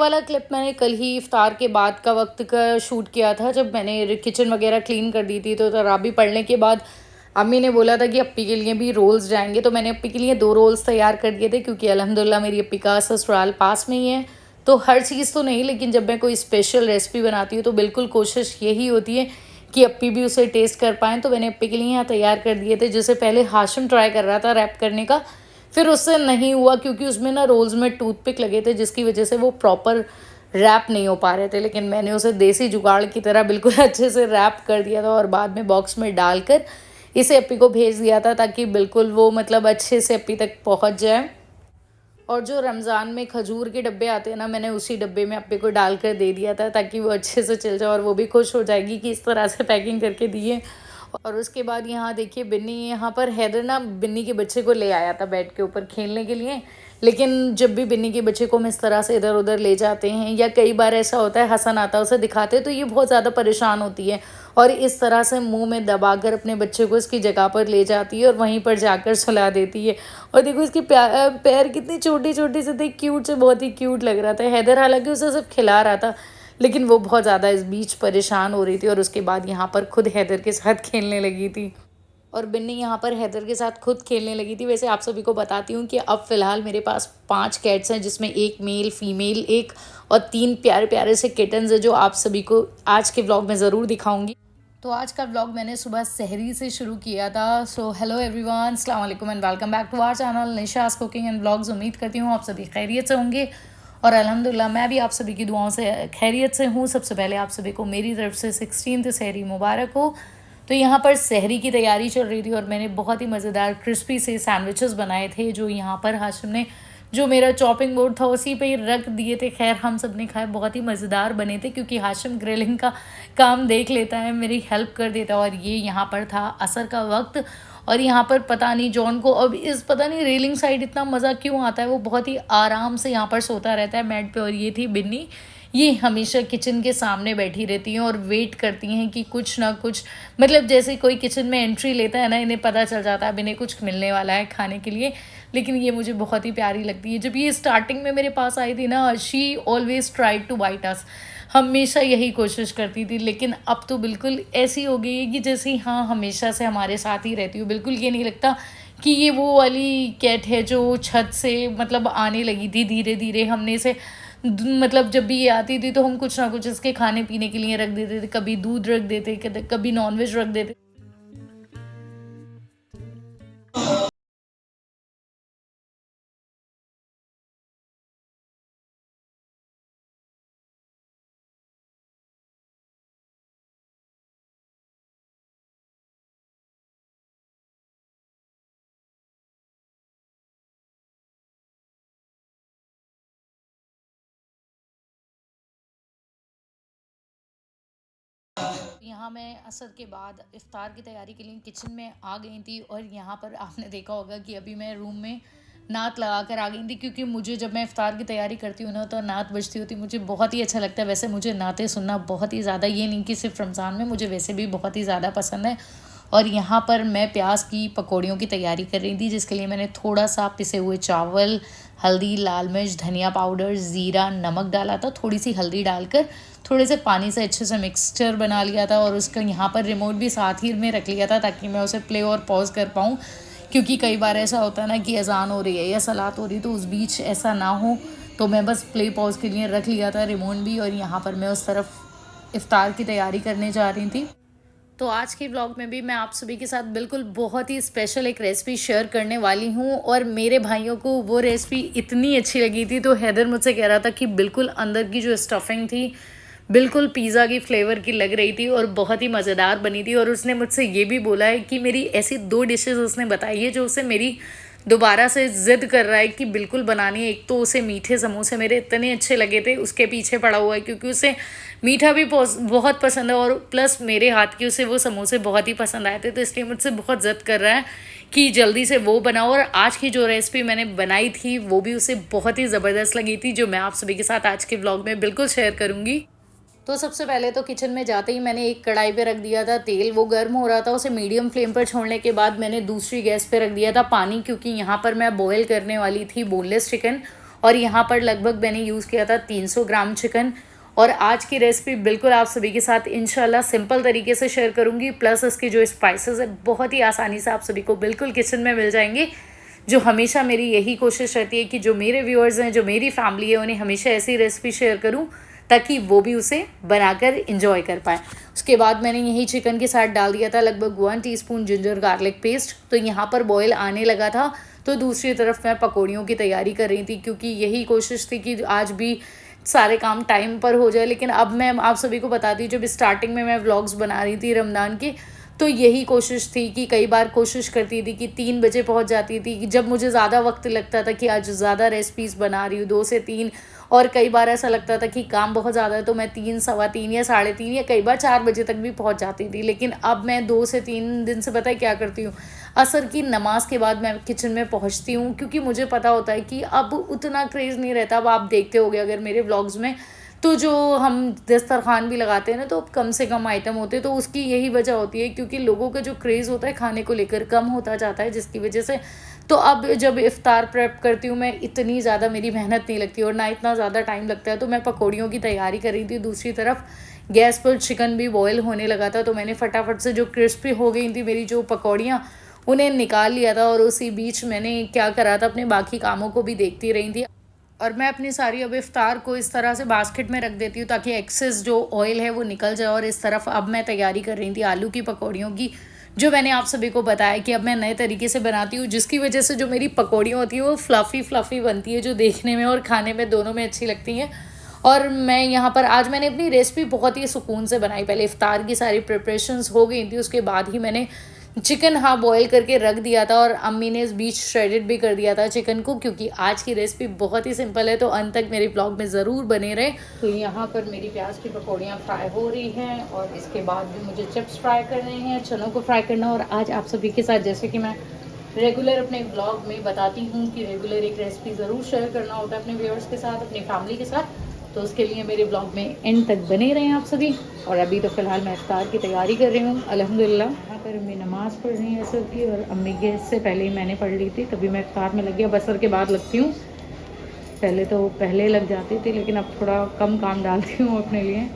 वाला क्लिप मैंने कल ही इफ्तार के बाद का वक्त का शूट किया था, जब मैंने किचन वगैरह क्लीन कर दी थी। तो तराबी पढ़ने के बाद अम्मी ने बोला था कि अप्पी के लिए भी रोल्स जाएंगे, तो मैंने अप्पी के लिए 2 रोल्स तैयार कर दिए थे, क्योंकि अल्हम्दुलिल्लाह मेरी अप्पी का ससुराल पास में ही है। तो हर चीज़ तो नहीं, लेकिन जब मैं कोई स्पेशल रेसिपी बनाती हूँ तो बिल्कुल कोशिश यही होती है कि अप्पी भी उसे टेस्ट कर पाएँ। तो मैंने अप्पी के लिए यहाँ तैयार कर दिए थे, जिसे पहले हाशिम ट्राई कर रहा था रैप करने का, फिर उससे नहीं हुआ क्योंकि उसमें ना रोल्स में टूथपिक लगे थे, जिसकी वजह से वो प्रॉपर रैप नहीं हो पा रहे थे। लेकिन मैंने उसे देसी जुगाड़ की तरह बिल्कुल अच्छे से रैप कर दिया था और बाद में बॉक्स में डालकर इसे अप्पी को भेज दिया था, ताकि बिल्कुल वो मतलब अच्छे से अप्पी तक पहुंच जाए। और जो रमज़ान में खजूर के डब्बे आते हैं ना, मैंने उसी डब्बे में अप्पी को डाल कर दे दिया था, ताकि वो अच्छे से चल जाए और वो भी खुश हो जाएगी कि इस तरह से पैकिंग करके दिए। और उसके बाद यहाँ देखिए बिन्नी, यहाँ पर हैदर ना बिन्नी के बच्चे को ले आया था बेड के ऊपर खेलने के लिए। लेकिन जब भी बिन्नी के बच्चे को हम इस तरह से इधर उधर ले जाते हैं, या कई बार ऐसा होता है हसन आता है उसे दिखाते हैं, तो ये बहुत ज़्यादा परेशान होती है और इस तरह से मुंह में दबाकर अपने बच्चे को इसकी जगह पर ले जाती है और वहीं पर जाकर सुला देती है। और देखो इसके पैर कितने छोटे छोटे से थे, क्यूट से, बहुत ही क्यूट लग रहा था। हैदर हालांकि उसे सिर्फ खिला रहा था, लेकिन वो बहुत ज़्यादा इस बीच परेशान हो रही थी और उसके बाद यहाँ पर खुद हैदर के साथ खेलने लगी थी। और बिन्नी यहाँ पर हैदर के साथ खुद खेलने लगी थी। वैसे आप सभी को बताती हूँ कि अब फ़िलहाल मेरे पास 5 कैट्स हैं, जिसमें 1 मेल, फीमेल 1 और 3 प्यारे प्यारे से किटन्स हैं, जो आप सभी को आज के व्लॉग में ज़रूर दिखाऊंगी। तो आज का व्लॉग मैंने सुबह सहरी से शुरू किया था। सो हेलो एवरीवन, अस्सलाम वालेकुम and welcome back to our channel Nisha's cooking and vlogs. उम्मीद करती हूँ आप सभी खैरियत से होंगे और अल्हम्दुलिल्लाह मैं भी आप सभी की दुआओं से खैरियत से हूँ। सबसे पहले आप सभी को मेरी तरफ से 16th सहरी मुबारक हो। तो यहाँ पर सहरी की तैयारी चल रही थी और मैंने बहुत ही मज़ेदार क्रिस्पी से सैंडविचेस बनाए थे, जो यहाँ पर हाशिम ने जो मेरा चॉपिंग बोर्ड था उसी पे ही रख दिए थे। खैर हम सब ने खाए, बहुत ही मज़ेदार बने थे, क्योंकि हाशिम ग्रिलिंग का काम देख लेता है, मेरी हेल्प कर देता है। और ये यहाँ पर था असर का वक्त और यहाँ पर पता नहीं जॉन को अब इस पता नहीं रेलिंग साइड इतना मज़ा क्यों आता है, वो बहुत ही आराम से यहाँ पर सोता रहता है बेड पे। और ये थी बिन्नी, ये हमेशा किचन के सामने बैठी रहती हैं और वेट करती हैं कि कुछ ना कुछ, मतलब जैसे कोई किचन में एंट्री लेता है ना, इन्हें पता चल जाता है अब इन्हें कुछ मिलने वाला है खाने के लिए। लेकिन ये मुझे बहुत ही प्यारी लगती है। जब ये स्टार्टिंग में मेरे पास आई थी ना, she always tried to bite us, हमेशा यही कोशिश करती थी। लेकिन अब तो बिल्कुल ऐसी हो गई है कि जैसे हाँ हमेशा से हमारे साथ ही रहती हूँ। बिल्कुल ये नहीं लगता कि ये वो वाली कैट है जो छत से मतलब आने लगी थी धीरे धीरे। हमने इसे मतलब जब भी ये आती थी तो हम कुछ ना कुछ इसके खाने पीने के लिए रख देते थे, कभी दूध रख देते, कभी नॉनवेज रख देते। यहाँ मैं असर के बाद इफ़्तार की तैयारी के लिए किचन में आ गई थी और यहाँ पर आपने देखा होगा कि अभी मैं रूम में नात लगा कर आ गई थी, क्योंकि मुझे जब मैं इफ़्तार की तैयारी करती हूँ ना तो नात बजती होती, मुझे बहुत ही अच्छा लगता है। वैसे मुझे नातें सुनना बहुत ही ज़्यादा, ये नहीं कि सिर्फ रमज़ान में, मुझे वैसे भी बहुत ही ज़्यादा पसंद है। और यहाँ पर मैं प्याज की पकौड़ियों की तैयारी कर रही थी, जिसके लिए मैंने थोड़ा सा पिसे हुए चावल, हल्दी, लाल मिर्च, धनिया पाउडर, ज़ीरा, नमक डाला था, थोड़ी सी हल्दी डालकर थोड़े से पानी से अच्छे से मिक्सचर बना लिया था। और उसका यहाँ पर रिमोट भी साथ ही में रख लिया था, ताकि मैं उसे प्ले और पॉज कर पाऊँ, क्योंकि कई बार ऐसा होता है ना कि अजान हो रही है या सलात हो रही है, तो उस बीच ऐसा ना हो। तो मैं बस प्ले पॉज के लिए रख लिया था रिमोट भी। और यहाँ पर मैं उस तरफ इफ़्तार की तैयारी करने जा रही थी। तो आज के व्लॉग में भी मैं आप सभी के साथ बिल्कुल बहुत ही स्पेशल एक रेसिपी शेयर करने वाली हूँ। और मेरे भाइयों को वो रेसिपी इतनी अच्छी लगी थी, तो हैदर मुझसे कह रहा था कि बिल्कुल अंदर की जो स्टफिंग थी बिल्कुल पिज़्ज़ा की फ्लेवर की लग रही थी और बहुत ही मज़ेदार बनी थी। और उसने मुझसे ये भी बोला है कि मेरी ऐसी 2 डिशेज़ उसने बताई है जो उसे मेरी दोबारा से ज़िद कर रहा है कि बिल्कुल बनानी है। एक तो उसे मीठे समोसे मेरे इतने अच्छे लगे थे, उसके पीछे पड़ा हुआ है, क्योंकि उसे मीठा भी बहुत पसंद है और प्लस मेरे हाथ के उसे वो समोसे बहुत ही पसंद आए थे, तो इसलिए मुझसे बहुत ज़िद कर रहा है कि जल्दी से वो बनाओ। और आज की जो रेसिपी मैंने बनाई थी वो भी उसे बहुत ही ज़बरदस्त लगी थी, जो मैं आप सभी के साथ आज के व्लॉग में बिल्कुल शेयर करूँगी। तो सबसे पहले तो किचन में जाते ही मैंने एक कढ़ाई पे रख दिया था तेल, वो गर्म हो रहा था, उसे मीडियम फ्लेम पर छोड़ने के बाद मैंने दूसरी गैस पे रख दिया था पानी, क्योंकि यहाँ पर मैं बॉयल करने वाली थी बोनलेस चिकन। और यहाँ पर लगभग मैंने यूज़ किया था 300 ग्राम चिकन। और आज की रेसिपी बिल्कुल आप सभी के साथ इंशाल्लाह सिंपल तरीके से शेयर करूँगी, प्लस इसके जो स्पाइसेस है बहुत ही आसानी से आप सभी को बिल्कुल किचन में मिल जाएंगे। जो हमेशा मेरी यही कोशिश रहती है कि जो मेरे व्यूअर्स हैं, जो मेरी फैमिली है, उन्हें हमेशा ऐसी रेसिपी शेयर करूं ताकि वो भी उसे बनाकर इंजॉय कर पाएँ। उसके बाद मैंने यही चिकन के साथ डाल दिया था लगभग 1 टीस्पून जिंजर गार्लिक पेस्ट। तो यहाँ पर बॉयल आने लगा था, तो दूसरी तरफ मैं पकौड़ियों की तैयारी कर रही थी, क्योंकि यही कोशिश थी कि आज भी सारे काम टाइम पर हो जाए। लेकिन अब मैं आप सभी को बताती हूँ, जब स्टार्टिंग में मैं व्लॉग्स बना रही थी रमज़ान की, तो यही कोशिश थी कि कई बार कोशिश करती थी कि 3 बजे पहुंच जाती थी, कि जब मुझे ज़्यादा वक्त लगता था कि आज ज़्यादा रेसिपीज़ बना रही हूँ 2 से 3, और कई बार ऐसा लगता था कि काम बहुत ज़्यादा है तो मैं 3, सवा 3 या साढ़े 3 या कई बार 4 बजे तक भी पहुंच जाती थी। लेकिन अब मैं 2 से 3 दिन से पता है क्या करती हूँ, असर की नमाज के बाद मैं किचन में पहुँचती हूँ, क्योंकि मुझे पता होता है कि अब उतना क्रेज़ नहीं रहता। अब आप देखते होगे अगर मेरे व्लॉग्स में, तो जो हम दस्तरखान भी लगाते हैं ना, तो कम से कम आइटम होते हैं। तो उसकी यही वजह होती है, क्योंकि लोगों का जो क्रेज़ होता है खाने को लेकर कम होता जाता है, जिसकी वजह से तो अब जब इफ़्तार प्रेप करती हूँ मैं, इतनी ज़्यादा मेरी मेहनत नहीं लगती और ना इतना ज़्यादा टाइम लगता है। तो मैं पकौड़ियों की तैयारी कर रही थी, दूसरी तरफ गैस पर चिकन भी बॉयल होने लगा था। तो मैंने फटाफट से जो क्रिस्पी हो गई थी मेरी जो पकौड़ियाँ, उन्हें निकाल लिया था। और उसी बीच मैंने क्या करा था, अपने बाकी कामों को भी देखती रही थी। और मैं अपनी सारी अब इफ़्तार को इस तरह से बास्केट में रख देती हूँ ताकि एक्सेस जो ऑयल है वो निकल जाए। और इस तरफ अब मैं तैयारी कर रही थी आलू की पकौड़ियों की, जो मैंने आप सभी को बताया कि अब मैं नए तरीके से बनाती हूँ, जिसकी वजह से जो मेरी पकौड़ियाँ होती हैं वो फ्लफ़ी फ्लफ़ी बनती है, जो देखने में और खाने में दोनों में अच्छी लगती हैं। और मैं यहाँ पर आज मैंने अपनी रेसिपी बहुत ही सुकून से बनाई। पहले इफ़्तार की सारी प्रिपरेशंस हो गई थी, उसके बाद ही मैंने चिकन बॉयल करके रख दिया था। और अम्मी ने इस बीच श्रेडेड भी कर दिया था चिकन को, क्योंकि आज की रेसिपी बहुत ही सिंपल है। तो अंत तक मेरे ब्लॉग में ज़रूर बने रहे। तो यहाँ पर मेरी प्याज की पकौड़ियाँ फ्राई हो रही हैं, और इसके बाद भी मुझे चिप्स फ्राई करने हैं, चनों को फ्राई करना। और आज आप सभी के साथ, जैसे कि मैं रेगुलर अपने ब्लॉग में बताती हूँ कि रेगुलर एक रेसिपी ज़रूर शेयर करना होता है अपने व्यूअर्स के साथ, अपनी फैमिली के साथ। तो उसके लिए मेरे ब्लॉग में एंड तक बने रहें आप सभी। और अभी तो फ़िलहाल मैं इफ्तार की तैयारी कर रही हूँ अल्हम्दुलिल्लाह। यहाँ पर मैं नमाज़ पढ़ रही है असर की, और अम्मी के इससे पहले ही मैंने पढ़ ली थी, तभी मैं इफ्तार में लग गया। अब असर के बाद लगती हूँ, पहले तो पहले लग जाती थी, लेकिन अब थोड़ा कम काम डालती हूँ अपने लिए।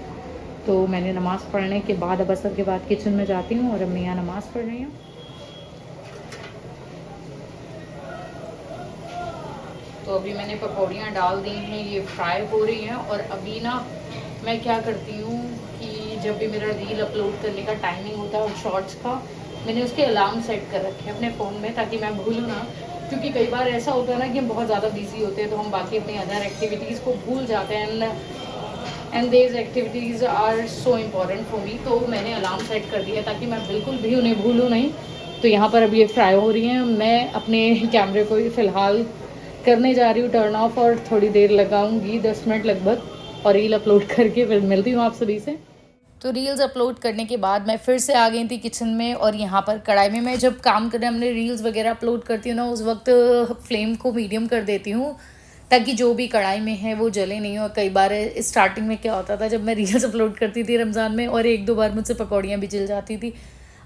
तो मैंने नमाज़ पढ़ने के बाद अब असर के बाद किचन में जाती हूँ, और अम्मी यहाँ नमाज़ पढ़ रही हूँ। तो अभी मैंने पकौड़ियाँ डाल दी हैं, ये फ्राई हो रही हैं। और अभी ना मैं क्या करती हूँ कि जब भी मेरा रील अपलोड करने का टाइमिंग होता है और शॉर्ट्स का, मैंने उसके अलार्म सेट कर रखे हैं अपने फ़ोन में, ताकि मैं भूलूँ ना। क्योंकि कई बार ऐसा होता है ना कि हम बहुत ज़्यादा बिजी होते हैं, तो हम बाकी अपनी अदर एक्टिविटीज़ को भूल जाते हैं। And these activities are so important for me. तो मैंने अलार्म सेट कर दिया ताकि मैं बिल्कुल भी उन्हें भूलूँ नहीं। तो यहाँ पर अभी ये फ्राई हो रही हैं। मैं अपने कैमरे को फ़िलहाल करने जा रही हूँ टर्न ऑफ, और थोड़ी देर लगाऊंगी, 10 मिनट लगभग, और रील अपलोड करके फिर मिलती हूँ आप सभी से। तो रील्स अपलोड करने के बाद मैं फिर से आ गई थी किचन में, और यहाँ पर कढ़ाई में मैं जब काम करने अपने रील्स वगैरह अपलोड करती हूँ ना, उस वक्त फ्लेम को मीडियम कर देती हूँ, ताकि जो भी कढ़ाई में है वो जले नहीं। और कई बार स्टार्टिंग में क्या होता था, जब मैं रील्स अपलोड करती थी रमज़ान में, और 1-2 बार मुझसे पकौड़ियाँ भी जल जाती थी।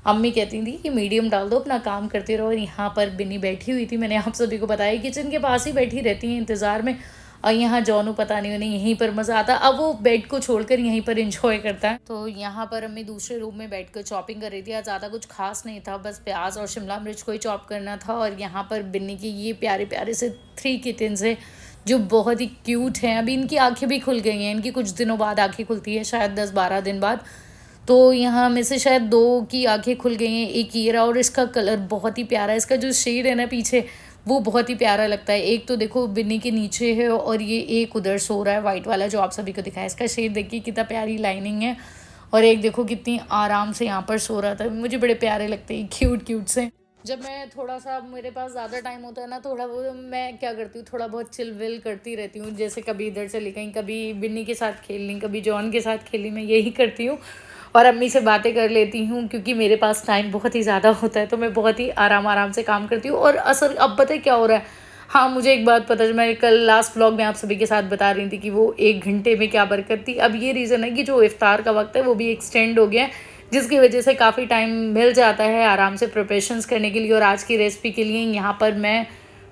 अम्मी कहती थी कि मीडियम डाल दो, अपना काम करते रहो। और यहाँ पर बिन्नी बैठी हुई थी, मैंने आप सभी को बताया किचन के पास ही बैठी रहती हैं इंतज़ार में। और यहाँ जॉनू पता नहीं उन्हें यहीं पर मज़ा आता, अब वो बेड को छोड़कर यहीं पर इंजॉय करता है। तो यहाँ पर अम्मी दूसरे रूम में बैठ कर चॉपिंग कर रही थी। आज ज़्यादा कुछ खास नहीं था, बस प्याज और शिमला मिर्च को ही चॉप करना था। और यहाँ पर बिन्नी की ये प्यारे प्यारे से 3 किटन्स है, जो बहुत ही क्यूट हैं। अभी इनकी आँखें भी खुल गई हैं, इनकी कुछ दिनों बाद आँखें खुलती है, शायद 10-12 दिन बाद। तो यहाँ में से शायद 2 की आंखें खुल गई हैं, एक ये रहा। और इसका कलर बहुत ही प्यारा है, इसका जो शेड है ना पीछे, वो बहुत ही प्यारा लगता है। एक तो देखो बिन्नी के नीचे है, और ये एक उधर सो रहा है वाइट वाला जो आप सभी को दिखाया। इसका शेड देखिए कितना प्यारी लाइनिंग है। और एक देखो कितनी आराम से यहाँ पर सो रहा था। मुझे बड़े प्यारे लगते हैं, क्यूट क्यूट से। जब मैं थोड़ा सा, मेरे पास ज़्यादा टाइम होता है ना, थोड़ा वो मैं क्या करती हूँ, थोड़ा बहुत चिल विल करती रहती हूँ। जैसे कभी इधर चली गई, कभी बिन्नी के साथ खेल ली, कभी जॉन के साथ खेली, मैं यही करती हूँ। और अम्मी से बातें कर लेती हूँ, क्योंकि मेरे पास टाइम बहुत ही ज़्यादा होता है, तो मैं बहुत ही आराम से काम करती हूँ। और असर अब पता है क्या हो रहा है, हाँ मुझे एक बात पता है, मैं कल लास्ट व्लॉग में आप सभी के साथ बता रही थी कि वो 1 घंटे में क्या बरकत थी। अब ये रीज़न है कि जो इफ़्तार का वक्त है वो भी एक्सटेंड हो गया है, जिसकी वजह से काफ़ी टाइम मिल जाता है आराम से प्रिपरेशंस करने के लिए। और आज की रेसिपी के लिए यहाँ पर मैं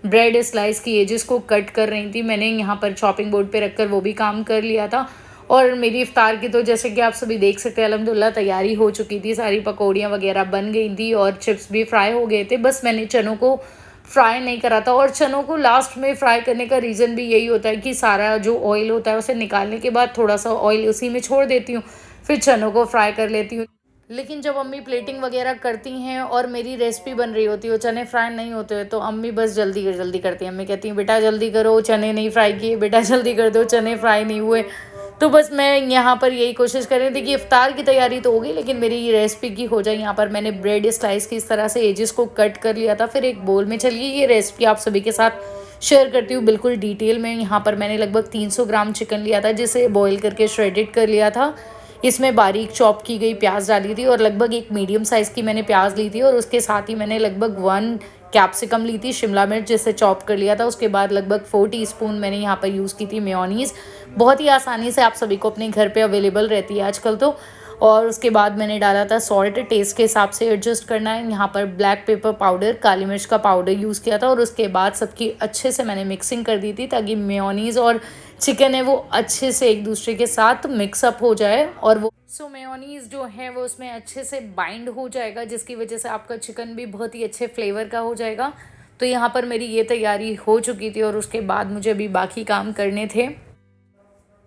ब्रेड स्लाइस की एजेस को कट कर रही थी। मैंने यहाँ पर चॉपिंग बोर्ड पे रखकर वो भी काम कर लिया था। और मेरी इफ्तार की तो जैसे कि आप सभी देख सकते हैं अल्हम्दुलिल्लाह तैयारी हो चुकी थी, सारी पकौड़ियाँ वगैरह बन गई थी और चिप्स भी फ्राई हो गए थे। बस मैंने चनों को फ्राई नहीं करा था, और चनों को लास्ट में फ्राई करने का रीज़न भी यही होता है कि सारा जो ऑयल होता है उसे निकालने के बाद थोड़ा सा ऑयल उसी में छोड़ देती हूँ, फिर चनों को फ्राई कर लेती हूँ। लेकिन जब अम्मी प्लेटिंग वगैरह करती हैं और मेरी रेसिपी बन रही होती है, चने फ्राई नहीं होते हैं, तो अम्मी बस जल्दी जल्दी करती हैं। अम्मी कहती हैं बेटा जल्दी करो, चने नहीं फ्राई किए, बेटा जल्दी कर दो, चने फ्राई नहीं हुए। तो बस मैं यहाँ पर यही कोशिश कर रही थी कि इफ्तार की तैयारी तो हो गई, लेकिन मेरी ये रेसिपी की हो जाए। यहाँ पर मैंने ब्रेड स्लाइस की इस तरह से एजेस को कट कर लिया था। फिर एक बोल में चलिए ये रेसिपी आप सभी के साथ शेयर करती हूँ बिल्कुल डिटेल में। यहाँ पर मैंने लगभग 300 ग्राम चिकन लिया था, जिसे बॉईल करके श्रेडेड कर लिया था। इसमें बारीक चॉप की गई प्याज डाली थी और लगभग एक मीडियम साइज़ की मैंने प्याज ली थी, और उसके साथ ही मैंने लगभग 1 कैप्सिकम ली थी, शिमला मिर्च जिसे चॉप कर लिया था। उसके बाद लगभग 4 टीस्पून मैंने यहाँ पर यूज़ की थी मेयोनीज़। बहुत ही आसानी से आप सभी को अपने घर पे अवेलेबल रहती है आजकल तो। और उसके बाद मैंने डाला था सॉल्ट, टेस्ट के हिसाब से एडजस्ट करना है। यहाँ पर ब्लैक पेपर पाउडर, काली मिर्च का पाउडर यूज़ किया था, और उसके बाद सबकी अच्छे से मैंने मिक्सिंग कर दी थी ताकि मेयोनीज़ और चिकन है वो अच्छे से एक दूसरे के साथ मिक्सअप हो जाए, और वो मेयोनीज़ जो है वो उसमें अच्छे से बाइंड हो जाएगा, जिसकी वजह से आपका चिकन भी बहुत ही अच्छे फ्लेवर का हो जाएगा। तो यहाँ पर मेरी ये तैयारी हो चुकी थी, और उसके बाद मुझे अभी बाकी काम करने थे।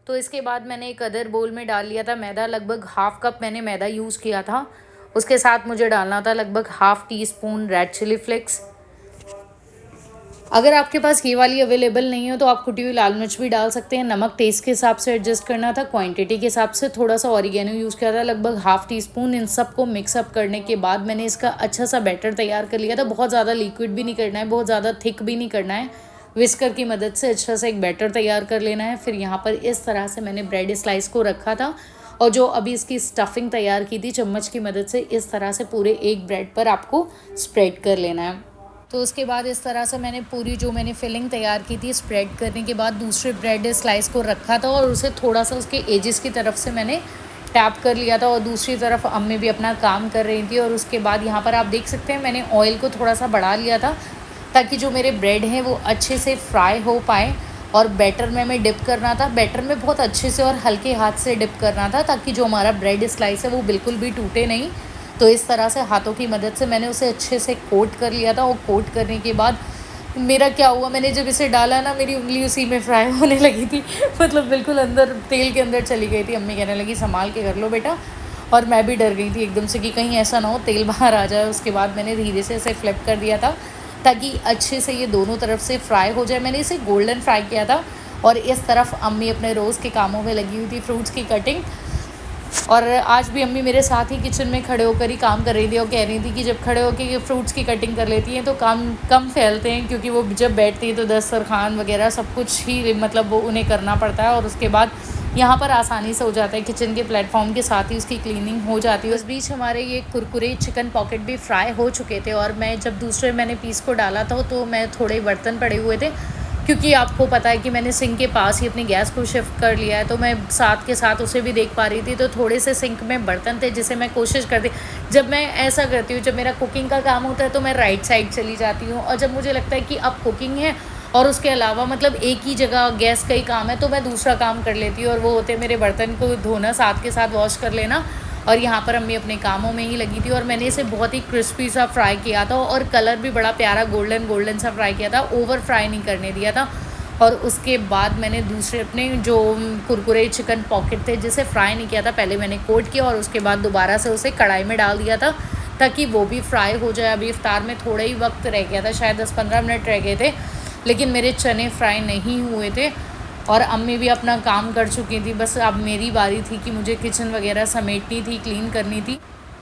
तो इसके बाद मैंने एक अदर बोल में डाल लिया था मैदा, लगभग हाफ़ कप मैंने मैदा यूज़ किया था। उसके साथ मुझे डालना था लगभग half teaspoon red chilli flakes. अगर आपके पास ये वाली अवेलेबल नहीं हो तो आप कुटी हुई लाल मिर्च भी डाल सकते हैं। नमक टेस्ट के हिसाब से एडजस्ट करना था, क्वांटिटी के हिसाब से थोड़ा सा ऑरिगेनो यूज़ किया था, लगभग हाफ़ टी स्पून। इन सब को मिक्सअप करने के बाद मैंने इसका अच्छा सा बैटर तैयार कर लिया था। बहुत ज़्यादा लिक्विड भी नहीं करना है, बहुत ज़्यादा थिक भी नहीं करना है। विस्कर की मदद से अच्छा सा एक बैटर तैयार कर लेना है। फिर यहाँ पर इस तरह से मैंने ब्रेड स्लाइस को रखा था, और जो अभी इसकी स्टफिंग तैयार की थी चम्मच की मदद से इस तरह से पूरे एक ब्रेड पर आपको स्प्रेड कर लेना है। तो उसके बाद इस तरह से मैंने पूरी जो मैंने फिलिंग तैयार की थी स्प्रेड करने के बाद दूसरे ब्रेड स्लाइस को रखा था, और उसे थोड़ा सा उसके एजेस की तरफ से मैंने टैप कर लिया था, और दूसरी तरफ अम्मी भी अपना काम कर रही थी। और उसके बाद यहाँ पर आप देख सकते हैं मैंने ऑयल को थोड़ा सा बढ़ा लिया था ताकि जो मेरे ब्रेड हैं वो अच्छे से फ्राई हो पाए। और बैटर में मैं डिप करना था, बैटर में बहुत अच्छे से और हल्के हाथ से डिप करना था ताकि जो हमारा ब्रेड स्लाइस है वो बिल्कुल भी टूटे नहीं। तो इस तरह से हाथों की मदद से मैंने उसे अच्छे से कोट कर लिया था, और कोट करने के बाद मेरा क्या हुआ, मैंने जब इसे डाला ना मेरी उंगली उसी में फ्राई होने लगी थी, मतलब बिल्कुल अंदर तेल के अंदर चली गई थी। अम्मी कहने लगी संभाल के कर लो बेटा, और मैं भी डर गई थी एकदम से कि कहीं ऐसा ना हो तेल बाहर आ जाए। उसके बाद मैंने धीरे से इसे फ्लिप कर दिया था ताकि अच्छे से ये दोनों तरफ से फ्राई हो जाए। मैंने इसे गोल्डन फ्राई किया था, और इस तरफ अम्मी अपने रोज़ के कामों में लगी हुई थी, फ्रूट्स की कटिंग। और आज भी अम्मी मेरे साथ ही किचन में खड़े होकर ही काम कर रही थी, और कह रही थी कि जब खड़े होकर ये फ्रूट्स की कटिंग कर लेती हैं तो काम कम फैलते हैं, क्योंकि वो जब बैठती है तो दस्तरखान वगैरह सब कुछ ही मतलब वो उन्हें करना पड़ता है, और उसके बाद यहाँ पर आसानी से हो जाता है। किचन के प्लेटफॉर्म के साथ ही उसकी क्लीनिंग हो जाती है। उस बीच हमारे ये कुरकुरे चिकन पॉकेट भी फ्राई हो चुके थे, और मैं जब दूसरे मैंने पीस को डाला था तो मैं थोड़े बर्तन पड़े हुए थे, क्योंकि आपको पता है कि मैंने सिंक के पास ही अपनी गैस को शिफ्ट कर लिया है, तो मैं साथ के साथ उसे भी देख पा रही थी। तो थोड़े से सिंक में बर्तन थे जिसे मैं कोशिश करती, जब मैं ऐसा करती हूँ जब मेरा कुकिंग का काम होता है तो मैं राइट साइड चली जाती हूँ, और जब मुझे लगता है कि अब कुकिंग है और उसके अलावा मतलब एक ही जगह गैस का ही काम है तो मैं दूसरा काम कर लेती हूँ, और वो होते मेरे बर्तन को धोना, साथ के साथ वॉश कर लेना। और यहाँ पर अम्मी अपने कामों में ही लगी थी, और मैंने इसे बहुत ही क्रिस्पी सा फ्राई किया था, और कलर भी बड़ा प्यारा गोल्डन गोल्डन सा फ्राई किया था, ओवर फ्राई नहीं करने दिया था। और उसके बाद मैंने दूसरे अपने जो कुरकुरे चिकन पॉकेट थे जिसे फ्राई नहीं किया था, पहले मैंने कोट किया और उसके बाद दोबारा से उसे कढ़ाई में डाल दिया था ताकि वो भी फ्राई हो जाए। अभी इफ्तार में थोड़ा ही वक्त रह गया था, शायद 10-15 मिनट रह गए थे, लेकिन मेरे चने फ्राई नहीं हुए थे, और अम्मी भी अपना काम कर चुकी थी। बस अब मेरी बारी थी कि मुझे किचन वगैरह समेटनी थी, क्लीन करनी थी।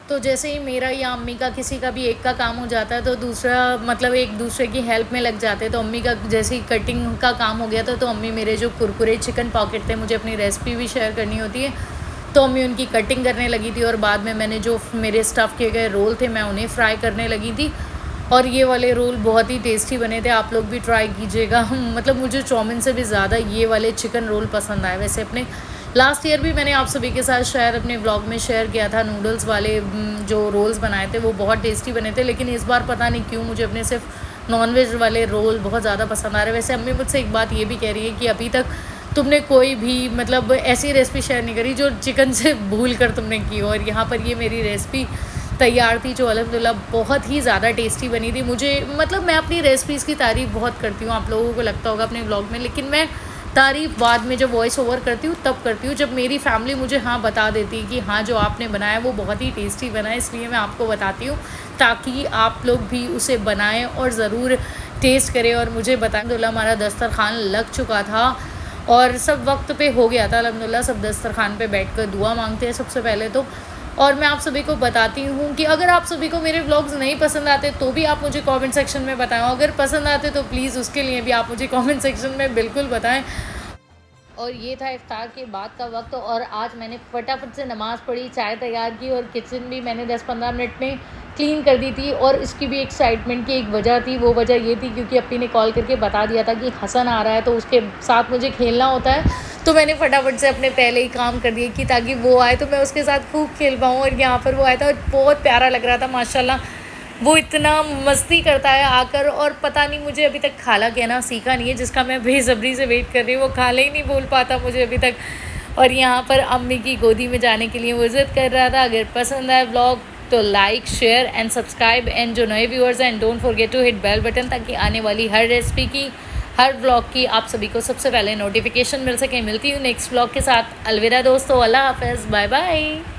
तो जैसे ही मेरा या अम्मी का किसी का भी एक का काम हो जाता है तो दूसरा मतलब एक दूसरे की हेल्प में लग जाते हैं। तो अम्मी का जैसे ही कटिंग का काम हो गया था तो अम्मी मेरे जो कुरकुरे चिकन पॉकेट थे, मुझे अपनी रेसिपी भी शेयर करनी होती है, तो अम्मी उनकी कटिंग करने लगी थी, और बाद में मैंने जो मेरे स्टफ़ किए गए रोल थे मैं उन्हें फ्राई करने लगी थी। और ये वाले रोल बहुत ही टेस्टी बने थे, आप लोग भी ट्राई कीजिएगा। मतलब मुझे चाउमीन से भी ज़्यादा ये वाले चिकन रोल पसंद आए वैसे अपने, लास्ट ईयर भी मैंने आप सभी के साथ शायद अपने व्लॉग में शेयर किया था, नूडल्स वाले जो रोल्स बनाए थे वो बहुत टेस्टी बने थे। लेकिन इस बार पता नहीं क्यों मुझे अपने सिर्फ नॉनवेज वाले रोल बहुत ज़्यादा पसंद आ रहे हैं। वैसे अम्मी मुझसे एक बात ये भी कह रही है कि अभी तक तुमने कोई भी मतलब ऐसी रेसिपी शेयर नहीं करी जो चिकन से भूल कर तुमने की हो, और यहाँ पर ये मेरी रेसिपी तैयार थी जो अल्हम्दुलिल्लाह बहुत ही ज़्यादा टेस्टी बनी थी। मुझे मतलब मैं अपनी रेसिपीज़ की तारीफ़ बहुत करती हूँ, आप लोगों को लगता होगा अपने व्लॉग में, लेकिन मैं तारीफ़ बाद में जब वॉइस ओवर करती हूँ तब करती हूँ, जब मेरी फैमिली मुझे हाँ बता देती है कि हाँ जो आपने बनाया वो बहुत ही टेस्टी बना है। इसलिए मैं आपको बताती हूँ ताकि आप लोग भी उसे बनाएं और ज़रूर टेस्ट करें और मुझे बताएं। अल्हम्दुलिल्लाह हमारा दस्तरखान लग चुका था और सब वक्त पे हो गया था अल्हम्दुलिल्लाह। सब दस्तरखान पे बैठकर दुआ मांगते हैं सबसे पहले तो। और मैं आप सभी को बताती हूँ कि अगर आप सभी को मेरे व्लॉग्स नहीं पसंद आते तो भी आप मुझे कमेंट सेक्शन में बताएं, अगर पसंद आते तो प्लीज़ उसके लिए भी आप मुझे कमेंट सेक्शन में बिल्कुल बताएं। और ये था इफ्तार के बाद का वक्त, और आज मैंने फटाफट से नमाज़ पढ़ी, चाय तैयार की और किचन भी मैंने 10-15 मिनट में क्लीन कर दी थी। और इसकी भी एक्साइटमेंट की एक वजह थी, वो वजह ये थी क्योंकि अप्पी ने कॉल करके बता दिया था कि हसन आ रहा है तो उसके साथ मुझे खेलना होता है, तो मैंने फटाफट से अपने पहले ही काम कर दिए कि ताकि वो आए तो मैं उसके साथ खूब खेल पाऊँ। और यहाँ पर वो आया था और बहुत प्यारा लग रहा था माशाल्लाह, वो इतना मस्ती करता है आकर। और पता नहीं मुझे अभी तक खाला कहना सीखा नहीं है, जिसका मैं बेसब्री से वेट कर रही हूँ, वो खाला ही नहीं बोल पाता मुझे अभी तक। और यहाँ पर अम्मी की गोदी में जाने के लिए वो ज़िद कर रहा था। अगर पसंद आए व्लॉग तो like share and subscribe, and जो नए व्यूअर्स हैं don't forget to hit bell button ताकि आने वाली हर रेसिपी की, हर व्लॉग की आप सभी को सबसे पहले नोटिफिकेशन मिल सके। मिलती हूँ नेक्स्ट व्लॉग के साथ। अलविदा दोस्तों, अल्लाह हाफ़िज़, बाय बाय।